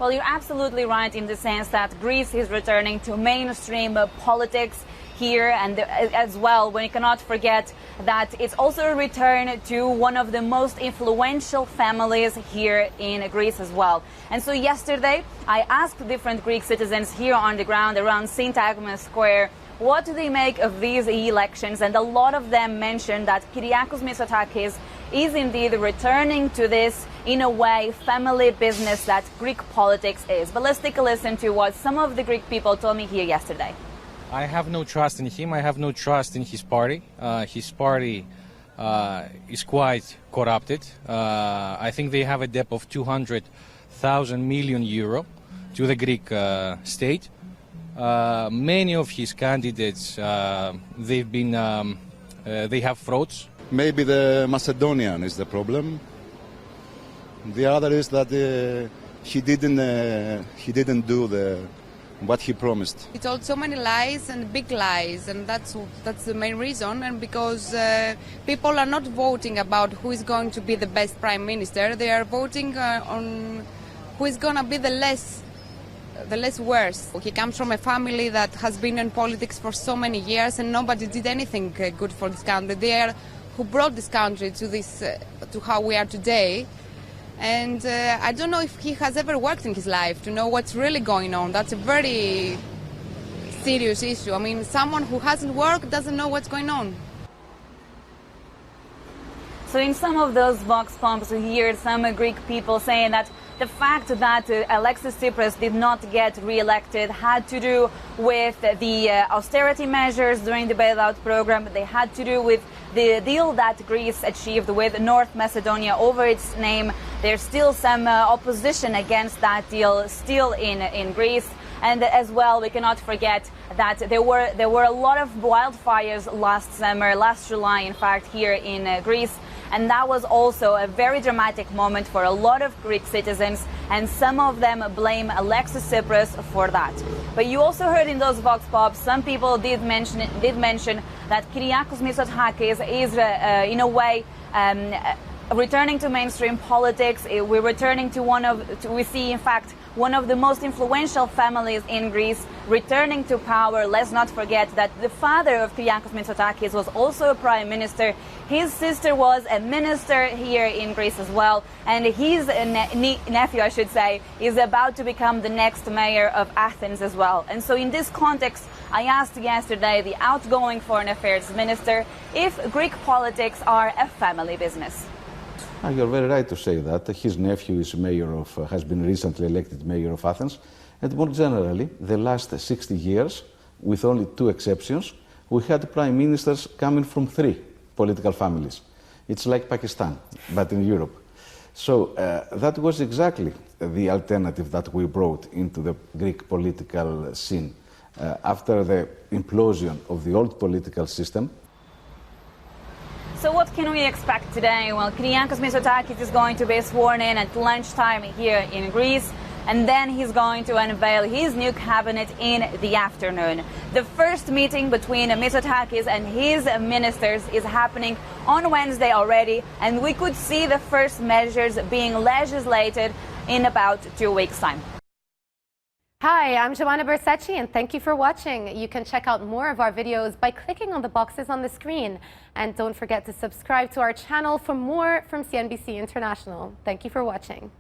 Well, you're absolutely right in the sense that Greece is returning to mainstream politics here, and as well, we cannot forget that it's also a return to one of the most influential families here in Greece as well. And so yesterday, I asked different Greek citizens here on the ground around Syntagma Square, what do they make of these elections? And a lot of them mentioned that Kyriakos Mitsotakis is indeed returning to this, in a way, family business that Greek politics is. But let's take a listen to what some of the Greek people told me here yesterday. I have no trust in him. I have no trust in his party. His party is quite corrupted. I think they have a debt of 200,000 million euro to the Greek state. Many of his candidates, they have frauds. Maybe the Macedonian is the problem. The other is that he didn't do what he promised. He told so many lies and big lies, and that's the main reason. And because people are not voting about who is going to be the best prime minister, they are voting on who is going to be the less worse. He comes from a family that has been in politics for so many years, and nobody did anything good for this country. They are who brought this country to this, to how we are today. And I don't know if he has ever worked in his life to know what's really going on. That's a very serious issue. I mean, someone who hasn't worked doesn't know what's going on. So in some of those vox pops, we hear some Greek people saying that the fact that Alexis Tsipras did not get re-elected had to do with the austerity measures during the bailout program. They had to do with the deal that Greece achieved with North Macedonia over its name. There's still some opposition against that deal still in Greece. And as well, we cannot forget that there were a lot of wildfires last summer, last July, in fact, here in Greece. And that was also a very dramatic moment for a lot of Greek citizens, and some of them blame Alexis Tsipras for that. But you also heard in those vox pops, some people did mention that Kyriakos Mitsotakis is, in a way, returning to mainstream politics. We're returning to we see, in fact, one of the most influential families in Greece returning to power. Let's not forget that the father of Kyriakos Mitsotakis was also a prime minister. His sister was a minister here in Greece as well. And his nephew, I should say, is about to become the next mayor of Athens as well. And so in this context, I asked yesterday the outgoing foreign affairs minister if Greek politics are a family business. You're very right to say that. His nephew is has been recently elected mayor of Athens. And more generally, the last 60 years, with only 2 exceptions, we had prime ministers coming from 3 political families. It's like Pakistan, but in Europe. So that was exactly the alternative that we brought into the Greek political scene. After the implosion of the old political system. So what can we expect today? Well, Kyriakos Mitsotakis is going to be sworn in at lunchtime here in Greece, and then he's going to unveil his new cabinet in the afternoon. The first meeting between Mitsotakis and his ministers is happening on Wednesday already, and we could see the first measures being legislated in about 2 weeks' time. Hi, I'm Joanna Bersecci, and thank you for watching. You can check out more of our videos by clicking on the boxes on the screen. And don't forget to subscribe to our channel for more from CNBC International. Thank you for watching.